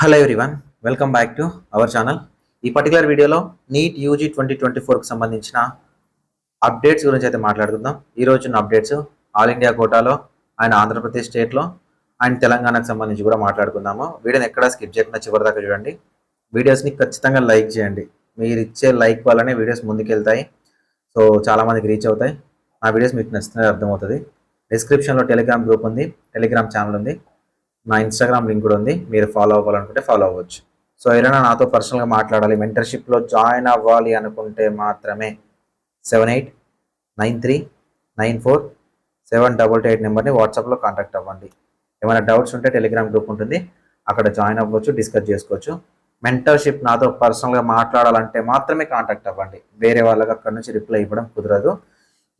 Hello everyone, welcome back to our channel. ఈ particular వీడియోలో NEET UG 2024కి సంబంధించిన updates గురించి అయితే మాట్లాడుకుందాం. ఈ రోజున్న అప్డేట్స్ ఆల్ ఇండియా కోటాలో అండ్ ఆంధ్రప్రదేశ్ స్టేట్లో అండ్ తెలంగాణకు సంబంధించి కూడా మాట్లాడుకుందాము. వీడియోని ఎక్కడ స్కిప్ చేయకుండా చివరి దాకా చూడండి. వీడియోస్ని ఖచ్చితంగా లైక్ చేయండి. మీరు ఇచ్చే లైక్ వల్లనే వీడియోస్ ముందుకెళ్తాయి, సో చాలామందికి రీచ్ అవుతాయి. నా వీడియోస్ మీకు నచ్చినది అర్థమవుతుంది. డిస్క్రిప్షన్లో టెలిగ్రామ్ గ్రూప్ ఉంది, టెలిగ్రామ్ ఛానల్ ఉంది, నా ఇన్స్టాగ్రామ్ లింక్ కూడా ఉంది. మీరు ఫాలో అవ్వాలనుకుంటే ఫాలో అవ్వచ్చు. సో ఎవరైనా నాతో పర్సనల్గా మాట్లాడాలి, మెంటర్షిప్లో జాయిన్ అవ్వాలి అనుకుంటే మాత్రమే 7893947888 నెంబర్ని వాట్సాప్లో కాంటాక్ట్ అవ్వండి. ఏమైనా డౌట్స్ ఉంటే టెలిగ్రామ్ గ్రూప్ ఉంటుంది, అక్కడ జాయిన్ అవ్వచ్చు, డిస్కస్ చేసుకోవచ్చు. మెంటర్షిప్ నాతో పర్సనల్గా మాట్లాడాలంటే మాత్రమే కాంటాక్ట్ అవ్వండి. వేరే వాళ్ళకి అక్కడ నుంచి రిప్లై ఇవ్వడం కుదరదు.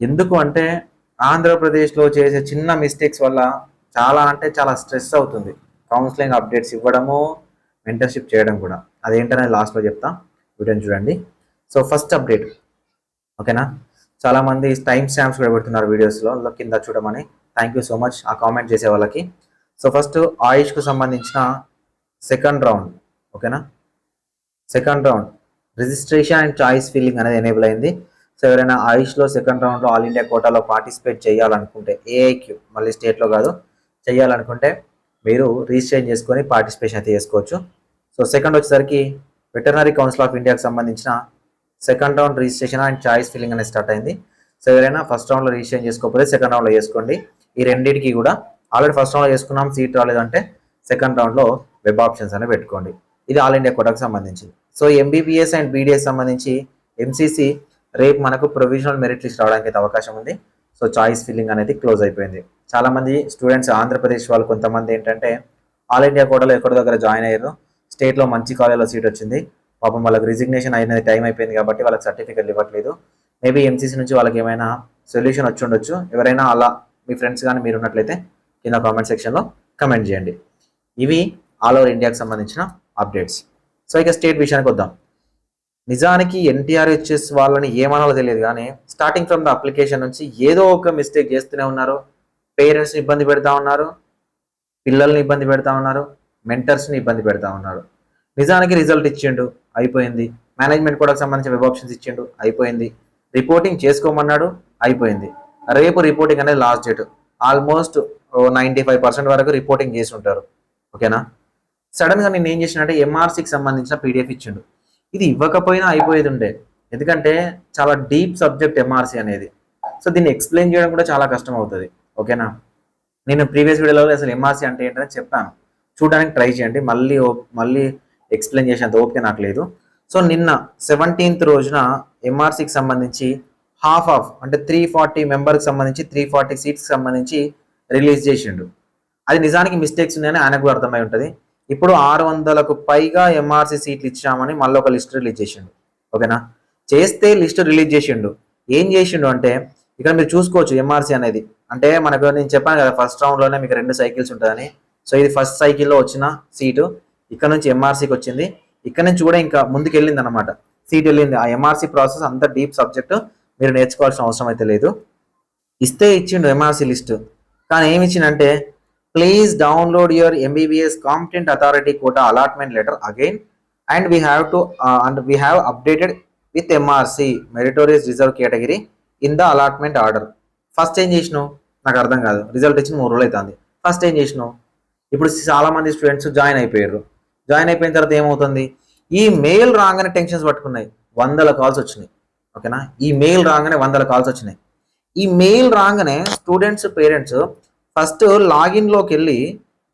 ఎందుకు అంటే ఆంధ్రప్రదేశ్లో చేసే చిన్న మిస్టేక్స్ వల్ల చాలా అంటే చాలా స్ట్రెస్ అవుతుంది. కౌన్సిలింగ్ అప్డేట్స్ ఇవ్వడము, మెంటర్షిప్ చేయడం కూడా. అదేంటనేది లాస్ట్లో చెప్తా, వీడియోని చూడండి. సో ఫస్ట్ అప్డేట్, ఓకేనా. చాలామంది టైం స్టాంప్స్ కూడా పెడుతున్నారు వీడియోస్లో, కింద చూడమని. థ్యాంక్ యూ సో మచ్ ఆ కామెంట్ చేసే వాళ్ళకి. సో ఫస్ట్ ఆయుష్కు సంబంధించిన సెకండ్ రౌండ్, ఓకేనా. Second round registration and choice filling అనేది ఎనేబుల్ అయింది. సో ఎవరైనా ఆయుష్లో సెకండ్ రౌండ్లో ఆల్ ఇండియా కోటాలో పార్టిసిపేట్ చేయాలనుకుంటే, ఏఐక్యూ మళ్ళీ స్టేట్లో కాదు, చేయాలనుకుంటే మీరు రిజిస్ట్రేషన్ చేసుకొని పార్టిసిపేషన్ అయితే చేసుకోవచ్చు. సో సెకండ్ వచ్చేసరికి వెటర్నరీ కౌన్సిల్ ఆఫ్ ఇండియాకి సంబంధించిన second round registration and choice filling అనేది స్టార్ట్ అయింది. సో ఎవరైనా ఫస్ట్ రౌండ్లో రిజిస్ట్రేషన్ చేసుకోకపోతే సెకండ్ రౌండ్లో చేసుకోండి. ఈ రెండింటికి కూడా ఆల్రెడీ ఫస్ట్ రౌండ్లో చేసుకున్నాం, సీట్ రాలేదంటే సెకండ్ రౌండ్లో వెబ్ ఆప్షన్స్ అనేవి పెట్టుకోండి. ఇది ఆల్ ఇండియా కోటాకి సంబంధించింది. సో ఎంబీబీఎస్ అండ్ బీడీఎస్ సంబంధించి ఎంసీసీ రేపు మనకు ప్రొవిజనల్ మెరిట్ లిస్ట్ రావడానికి అయితే అవకాశం ఉంది. సో చాయిస్ ఫిల్లింగ్ అనేది క్లోజ్ అయిపోయింది. చాలామంది స్టూడెంట్స్ ఆంధ్రప్రదేశ్ వాళ్ళు కొంతమంది ఏంటంటే ఆల్ ఇండియా కోటాలో ఎక్కడో దగ్గర జాయిన్ అయ్యారు, స్టేట్లో మంచి కాలేజ్లో సీట్ వచ్చింది, పాపం వాళ్ళకి రిజిగ్నేషన్ అయినది టైం అయిపోయింది కాబట్టి వాళ్ళకి సర్టిఫికెట్లు ఇవ్వట్లేదు. మేబీ ఎంసీసీ నుంచి వాళ్ళకి ఏమైనా సొల్యూషన్ వచ్చి ఉండొచ్చు. ఎవరైనా అలా మీ ఫ్రెండ్స్ కానీ మీరు ఉన్నట్లయితే కింద కామెంట్ సెక్షన్లో కమెంట్ చేయండి. ఇవి ఆల్ ఓవర్ ఇండియాకి సంబంధించిన అప్డేట్స్. సో ఇక స్టేట్ విషయానికి వద్దాం. నిజానికి ఎన్టీఆర్హెచ్ఎస్ వాళ్ళని ఏమనాలో తెలియదు కానీ స్టార్టింగ్ ఫ్రమ్ ద అప్లికేషన్ నుంచి ఏదో ఒక మిస్టేక్ చేస్తూనే ఉన్నారు. పేరెంట్స్ని ఇబ్బంది పెడతా ఉన్నారు, పిల్లల్ని ఇబ్బంది పెడతా ఉన్నారు, మెంటర్స్ని ఇబ్బంది పెడతా ఉన్నారు. నిజానికి రిజల్ట్ ఇచ్చిండు, అయిపోయింది. మేనేజ్మెంట్ కూడా సంబంధించిన వెబ్ ఆప్షన్స్ ఇచ్చిండు, అయిపోయింది. రిపోర్టింగ్ చేసుకోమన్నాడు, అయిపోయింది. రేపు రిపోర్టింగ్ అనేది లాస్ట్ డేట్. ఆల్మోస్ట్ 95% వరకు రిపోర్టింగ్ చేసి ఉంటారు, ఓకేనా. సడన్గా నేను ఏం చేసినంటే ఎంఆర్సీకి సంబంధించిన పీడిఎఫ్ ఇచ్చిండు. ఇది ఇవ్వకపోయినా అయిపోయేది ఉండే, ఎందుకంటే చాలా డీప్ సబ్జెక్ట్ ఎంఆర్సీ అనేది. సో దీన్ని ఎక్స్ప్లెయిన్ చేయడం కూడా చాలా కష్టం అవుతుంది, ఓకేనా. నేను ప్రీవియస్ వీడియోలో అసలు ఎంఆర్సీ అంటే ఏంటని చెప్పాను, చూడడానికి ట్రై చేయండి. మళ్ళీ ఎక్స్ప్లెయిన్ చేసేంత ఓపిక నాకు లేదు. సో నిన్న 17th రోజున ఎంఆర్సీకి సంబంధించి హాఫ్ అంటే 340 మెంబర్కి సంబంధించి 340 సీట్స్కి సంబంధించి రిలీజ్ చేసిండు. అది నిజానికి మిస్టేక్స్ ఉన్నాయని ఆయనకు అర్థమై ఉంటుంది. ఇప్పుడు 600కు పైగా ఎంఆర్సీ సీట్లు ఇచ్చామని మళ్ళీ ఒక లిస్ట్ రిలీజ్ చేసిండు, ఓకేనా. చేస్తే లిస్ట్ రిలీజ్ చేసిండు. ఏం చేసిండు అంటే ఇక్కడ మీరు చూసుకోవచ్చు ఎంఆర్సీ అనేది. అంటే మనకు నేను చెప్పాను కదా ఫస్ట్ రౌండ్లోనే మీకు 2 సైకిల్స్ ఉంటుందని. సో ఇది ఫస్ట్ సైకిల్లో వచ్చిన సీటు, ఇక్కడ నుంచి ఎంఆర్సీకి వచ్చింది. ఇక్కడ నుంచి కూడా ఇంకా ముందుకు వెళ్ళింది అనమాట, సీట్ వెళ్ళింది. ఆ ఎంఆర్సీ ప్రాసెస్ అంత డీప్ సబ్జెక్టు, మీరు నేర్చుకోవాల్సిన అవసరం అయితే లేదు. ఇస్తే ఇచ్చిండు ఎంఆర్సీ లిస్టు, కానీ ఏమి ఇచ్చిందంటే please download your MBBS competent authority quota allotment letter again and we have updated with MRC meritorious reserve category in the allotment order. First ఏం చేసినావు నాకు అర్థం కాదు, రిజల్ట్ ఇచ్చిన 3 రోజులు అవుతుంది. ఫస్ట్ ఏం చేసినావు, ఇప్పుడు చాలామంది స్టూడెంట్స్ జాయిన్ అయిపోయారు. జాయిన్ అయిపోయిన తర్వాత ఏమవుతుంది, ఈ మెయిల్ రాగానే టెన్షన్స్ పట్టుకున్నాయి, 100 కాల్స్ వచ్చినాయి, ఓకేనా. ఈ మెయిల్ రాగానే 100 కాల్స్ వచ్చినాయి. ఈ మెయిల్ రాగానే స్టూడెంట్స్ పేరెంట్స్ ఫస్ట్ లాగిన్లోకి వెళ్ళి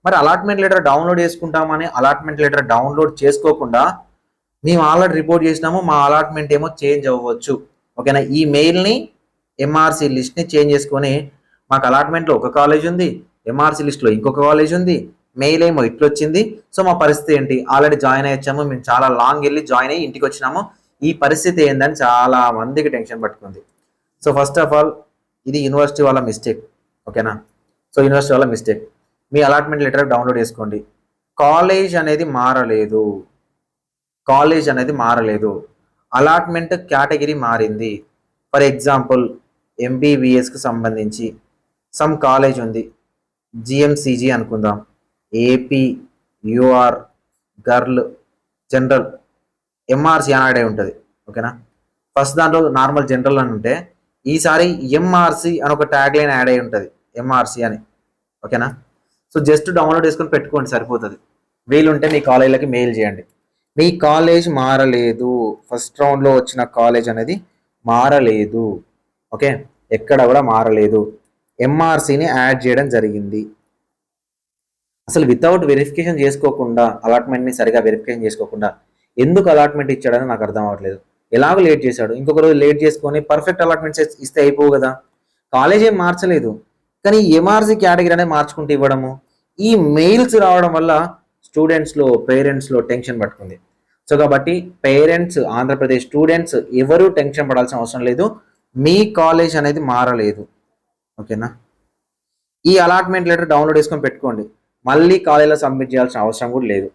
మరి అలాట్మెంట్ లెటర్ డౌన్లోడ్ చేసుకుంటామని అలాట్మెంట్ లెటర్ డౌన్లోడ్ చేసుకోకుండా మేము ఆల్రెడీ రిపోర్ట్ చేసినాము, మా అలాట్మెంట్ ఏమో చేంజ్ అవ్వచ్చు, ఓకేనా. ఈ మెయిల్ని ఎంఆర్సీ లిస్ట్ని చేంజ్ చేసుకొని మాకు అలాట్మెంట్లో ఒక కాలేజ్ ఉంది, ఎంఆర్సీ లిస్ట్లో ఇంకొక కాలేజ్ ఉంది, మెయిల్ ఏమో ఇట్లొచ్చింది. సో మా పరిస్థితి ఏంటి, ఆల్రెడీ జాయిన్ అయ్యొచ్చాము, మేము చాలా లాంగ్ వెళ్ళి జాయిన్ అయ్యి ఇంటికి వచ్చినాము, ఈ పరిస్థితి ఏందని చాలా మందికి టెన్షన్ పట్టుకుంది. సో ఫస్ట్ ఆఫ్ ఆల్ ఇది యూనివర్సిటీ వాళ్ళ మిస్టేక్, ఓకేనా. సో యూనివర్సిటీ వాళ్ళ మిస్టేక్. మీ అలాట్మెంట్ లెటర్ డౌన్లోడ్ చేసుకోండి. కాలేజ్ అనేది మారలేదు, అలాట్మెంట్ కేటగిరీ మారింది. ఫర్ ఎగ్జాంపుల్ ఎంబీబీఎస్కి సంబంధించి సమ్ కాలేజ్ ఉంది, జిఎంసిజి అనుకుందాం, AP UR girl, general, MRC అని యాడ్ అయి ఉంటుంది. ఓకేనా, ఫస్ట్ దాంట్లో నార్మల్ జనరల్ అని ఉంటే ఈసారి ఎంఆర్సి అని ఒక ట్యాగ్ లైన్ యాడ్ అయి ఉంటుంది, ఎంఆర్సి అని. ఓకేనా, సో జస్ట్ డౌన్లోడ్ చేసుకొని పెట్టుకోండి సరిపోతుంది. వీలుంటే మీ కాలేజీలకి మెయిల్ చేయండి. మీ కాలేజ్ మారలేదు, ఫస్ట్ రౌండ్లో వచ్చిన కాలేజ్ అనేది మారలేదు. ఓకే, ఎక్కడ కూడా మారలేదు. ఎంఆర్సిని యాడ్ చేయడం జరిగింది. అసలు వితౌట్ వెరిఫికేషన్ చేసుకోకుండా, అలాట్మెంట్ని సరిగా వెరిఫికేషన్ చేసుకోకుండా ఎందుకు అలాట్మెంట్ ఇచ్చాడని నాకు అర్థం అవ్వట్లేదు. ఎలాగో లేట్ చేశాడు, ఇంకొక రోజు లేట్ చేసుకొని పర్ఫెక్ట్ అలాట్మెంట్స్ ఇస్తే అయిపోవు కదా. కాలేజ్ ఏం మార్చలేదు, కానీ ఎంఆర్సి కేటగిరీ అనేది మార్చుకుంటూ ఇవ్వడము, ఈ మెయిల్స్ రావడం వల్ల స్టూడెంట్స్లో, పేరెంట్స్లో టెన్షన్ పట్టుకుంది. సో కాబట్టి పేరెంట్స్, ఆంధ్రప్రదేశ్ స్టూడెంట్స్ ఎవరు టెన్షన్ పడాల్సిన అవసరం లేదు. మీ కాలేజ్ అనేది మారలేదు. ఓకేనా, ఈ అలాట్మెంట్ లెటర్ డౌన్లోడ్ చేసుకొని పెట్టుకోండి. మళ్ళీ కాలేజీలో సబ్మిట్ చేయాల్సిన అవసరం కూడా లేదు.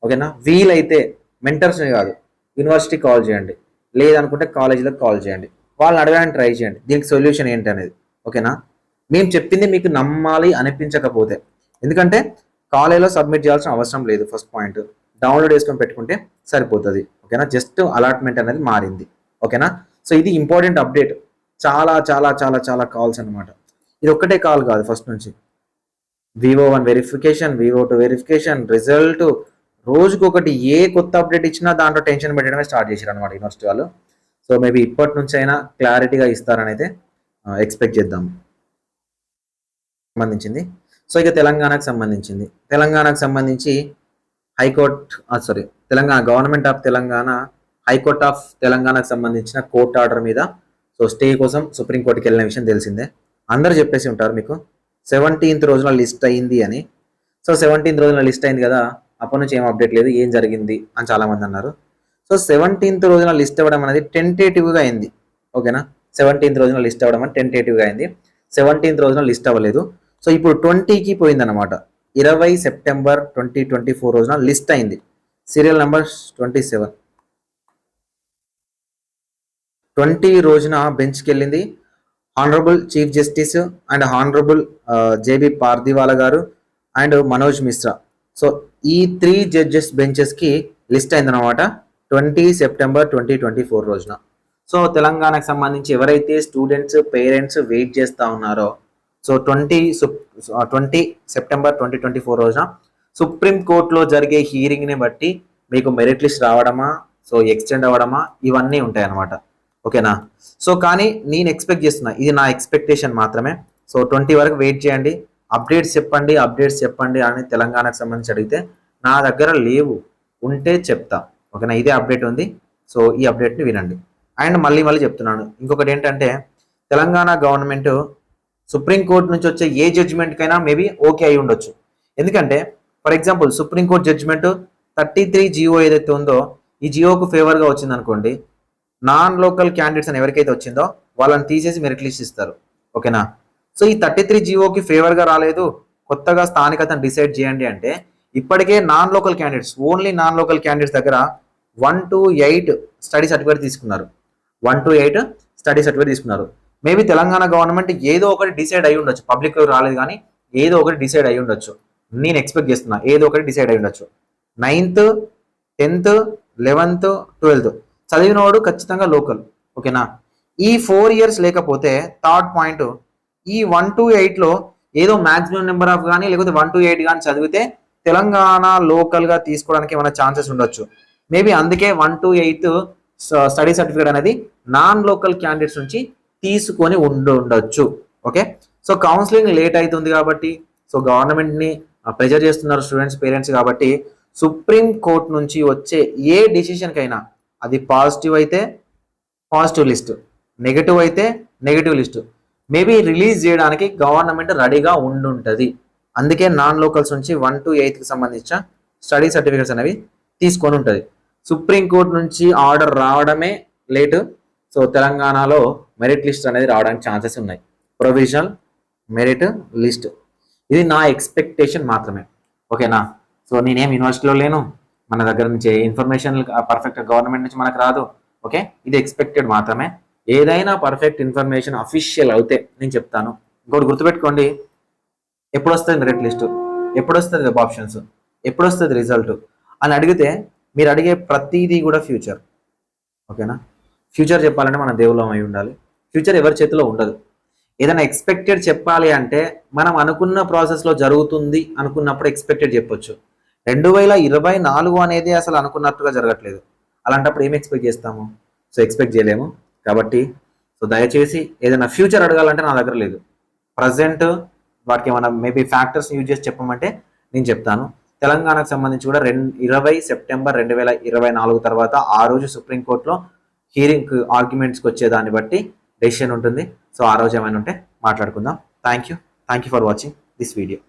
ఓకేనా, వీలైతే మెంటర్స్ని కాదు, యూనివర్సిటీ కాల్ చేయండి, లేదనుకుంటే కాలేజీలకు కాల్ చేయండి, వాళ్ళని అడగడానికి ట్రై చేయండి దీనికి సొల్యూషన్ ఏంటి అనేది. ఓకేనా, మేము చెప్పింది మీకు నమ్మాలి అనిపించకపోతే, ఎందుకంటే కాలేజీలో సబ్మిట్ చేయాల్సిన అవసరం లేదు. ఫస్ట్ పాయింట్, డౌన్లోడ్ చేసుకొని పెట్టుకుంటే సరిపోతుంది. ఓకేనా, జస్ట్ అలాట్మెంట్ అనేది మారింది. ఓకేనా, సో ఇది ఇంపార్టెంట్ అప్డేట్. చాలా చాలా చాలా చాలా కాల్స్ అనమాట. ఇది ఒక్కటే కాల్ కాదు, ఫస్ట్ నుంచి VO1 verification, VO2 verification, result, రోజుకొకటి ఏ కొత్త అప్డేట్ ఇచ్చినా దాంట్లో టెన్షన్ పెట్టడమే స్టార్ట్ చేశారు అనమాట యూనివర్సిటీ వాళ్ళు. సో మేబీ ఇప్పటి నుంచి అయినా క్లారిటీగా ఇస్తారని అయితే ఎక్స్పెక్ట్ చేద్దాం. సంబంధించింది. సో ఇక తెలంగాణకు సంబంధించి high court, Telangana government of Telangana, high court of తెలంగాణకు సంబంధించిన కోర్టు ఆర్డర్ మీద సో స్టే కోసం సుప్రీంకోర్టుకి వెళ్ళిన విషయం తెలిసిందే. అందరూ చెప్పేసి ఉంటారు మీకు 17th రోజున లిస్ట్ అయింది అని. సో 17th రోజున లిస్ట్ అయింది కదా, అప్పటి నుంచి ఏం అప్డేట్ లేదు, ఏం జరిగింది అని చాలామంది అన్నారు. సో 17th రోజున లిస్ట్ అవ్వడం అనేది టెంటేటివ్గా అయింది. ఓకేనా, 17th రోజున లిస్ట్ అవ్వడం అనేది టెంటేటివ్గా అయింది. 17th రోజున లిస్ట్ అవ్వలేదు. సో ఇప్పుడు 20కి పోయిందన్నమాట. 20 సెప్టెంబర్ 2024 రోజున లిస్ట్ అయింది. Serial number 27. 20 రోజున బెంచ్కి వెళ్ళింది. Honourable chief justice and honourable JB Pardiwala గారు అండ్ మనోజ్ మిశ్రా. సో ఈ 3 జడ్జెస్ బెంచెస్కి లిస్ట్ అయిందనమాట 20 సెప్టెంబర్ 2024 రోజున. సో తెలంగాణకు సంబంధించి ఎవరైతే స్టూడెంట్స్, పేరెంట్స్ వెయిట్ చేస్తూ ఉన్నారో, సో 20 సెప్టెంబర్ 2024 రోజున సుప్రీంకోర్టులో జరిగే హీరింగ్ని బట్టి మీకు మెరిట్ లిస్ట్ రావడమా, సో ఎక్స్టెండ్ అవ్వడమా, ఇవన్నీ ఉంటాయి అన్నమాట. ఓకేనా, సో కానీ నేను ఎక్స్పెక్ట్ చేస్తున్నా, ఇది నా ఎక్స్పెక్టేషన్ మాత్రమే. సో 20 వరకు వెయిట్ చేయండి, అప్డేట్స్ చెప్పండి అని తెలంగాణకు సంబంధించి అడిగితే నా దగ్గర లేవు, ఉంటే చెప్తా. ఓకేనా, ఇదే అప్డేట్ ఉంది. సో ఈ అప్డేట్ని వినండి. అండ్ మళ్ళీ చెప్తున్నాను, ఇంకొకటి ఏంటంటే తెలంగాణ గవర్నమెంట్ సుప్రీంకోర్టు నుంచి వచ్చే ఏ జడ్జిమెంట్కైనా మేబీ ఓకే అయి ఉండొచ్చు. ఎందుకంటే for example supreme court judgement 33 GO ఏదైతే ఉందో, ఈ జియోకు ఫేవర్గా వచ్చింది అనుకోండి, నాన్ లోకల్ క్యాండిడేట్స్ అని ఎవరికైతే వచ్చిందో వాళ్ళని తీసేసి మెరిట్ లిస్ట్ ఇస్తారు. ఓకేనా, సో ఈ 33 జియోకి ఫేవర్గా రాలేదు, కొత్తగా స్థానికతను డిసైడ్ చేయండి అంటే ఇప్పటికే non local candidates, only non local candidates దగ్గర 1 to 8 స్టడీ సర్టిఫికేట్ తీసుకున్నారు. 1 to 8 స్టడీ సర్టిఫికేట్ తీసుకున్నారు. మేబీ తెలంగాణ గవర్నమెంట్ ఏదో ఒకటి డిసైడ్ అయి ఉండొచ్చు, పబ్లిక్లో రాలేదు కానీ ఏదో ఒకటి డిసైడ్ అయి ఉండొచ్చు. నేను ఎక్స్పెక్ట్ చేస్తున్నా ఏదో ఒకటి డిసైడ్ అయి ఉండొచ్చు. 9th, 10th, 11th, 12th చదివినవాడు ఖచ్చితంగా లోకల్. ఓకేనా, ఈ 4 years లేకపోతే థర్డ్ పాయింట్, ఈ 1 to 8లో ఏదో మ్యాక్సిమం నెంబర్ ఆఫ్ కానీ లేకపోతే 1 to 8 కానీ చదివితే తెలంగాణ లోకల్గా తీసుకోవడానికి ఏమైనా ఛాన్సెస్ ఉండొచ్చు. మేబీ అందుకే 1 to 8 స్టడీ సర్టిఫికేట్ అనేది నాన్ లోకల్ క్యాండిడేట్స్ నుంచి తీసుకొని ఉండొచ్చు. ఓకే, సో కౌన్సిలింగ్ లేట్ అవుతుంది కాబట్టి, సో గవర్నమెంట్ని ప్రెజర్ చేస్తున్నారు స్టూడెంట్స్, పేరెంట్స్ కాబట్టి సుప్రీం కోర్ట్ నుంచి వచ్చే ఏ డిసిషన్కైనా అది పాజిటివ్ అయితే పాజిటివ్ లిస్ట్, నెగిటివ్ అయితే నెగిటివ్ లిస్ట్ మేబీ రిలీజ్ చేయడానికి గవర్నమెంట్ రెడీగా ఉండుంటుంది. అందుకే నాన్ లోకల్స్ నుంచి 1 to 8కి సంబంధించిన స్టడీ సర్టిఫికేట్స్ అనేవి తీసుకొని ఉంటుంది. సుప్రీంకోర్టు నుంచి ఆర్డర్ రావడమే లేటు. సో తెలంగాణలో మెరిట్ లిస్ట్ అనేది రావడానికి ఛాన్సెస్ ఉన్నాయి, ప్రొవిజనల్ మెరిట్ లిస్ట్. ఇది నా ఎక్స్పెక్టేషన్ మాత్రమే. ఓకేనా, సో నేనేం యూనివర్సిటీలో లేను, మన దగ్గర నుంచి ఇన్ఫర్మేషన్ పర్ఫెక్ట్ గవర్నమెంట్ నుంచి మనకు రాదు. ఓకే, ఇది ఎక్స్పెక్టెడ్ మాత్రమే. ఏదైనా పర్ఫెక్ట్ ఇన్ఫర్మేషన్ అఫీషియల్ అవుతే నేను చెప్తాను. ఇంకోటి గుర్తుపెట్టుకోండి, ఎప్పుడు వస్తుంది మెరిట్ లిస్టు, ఎప్పుడు వస్తుంది వెబ్ ఆప్షన్స్, ఎప్పుడు వస్తుంది రిజల్ట్, అని అడిగితే మీరు అడిగే ప్రతిదీ కూడా ఫ్యూచర్. ఓకేనా? ఫ్యూచర్ చెప్పాలంటే మన దేవుళ్ళం అయి ఉండాలి. ఫ్యూచర్ ఎవరి చేతిలో ఉండదు. ఏదైనా ఎక్స్పెక్టెడ్ చెప్పాలి అంటే మనం అనుకున్న ప్రాసెస్లో జరుగుతుంది అనుకున్నప్పుడు ఎక్స్పెక్టెడ్ చెప్పొచ్చు. 2024 అనేది అసలు అనుకున్నట్టుగా జరగట్లేదు. అలాంటప్పుడు ఏం ఎక్స్పెక్ట్ చేస్తాము? సో ఎక్స్పెక్ట్ చేయలేము. కాబట్టి సో దయచేసి ఏదైనా ఫ్యూచర్ అడగాలంటే నా దగ్గర లేదు. ప్రజెంట్ వాటికి ఏమైనా మేబీ ఫ్యాక్టర్స్ యూజ్ చేసి చెప్పమంటే నేను చెప్తాను. తెలంగాణకు సంబంధించి కూడా 20 సెప్టెంబర్ 2024 తర్వాత ఆ రోజు సుప్రీంకోర్టులో హీరింగ్ ఆర్గ్యుమెంట్స్కి వచ్చేదాన్ని బట్టి డెసిషన్ ఉంటుంది. సో ఆ రోజు ఏమైనా ఉంటే మాట్లాడుకుందాం. Thank you for watching this video.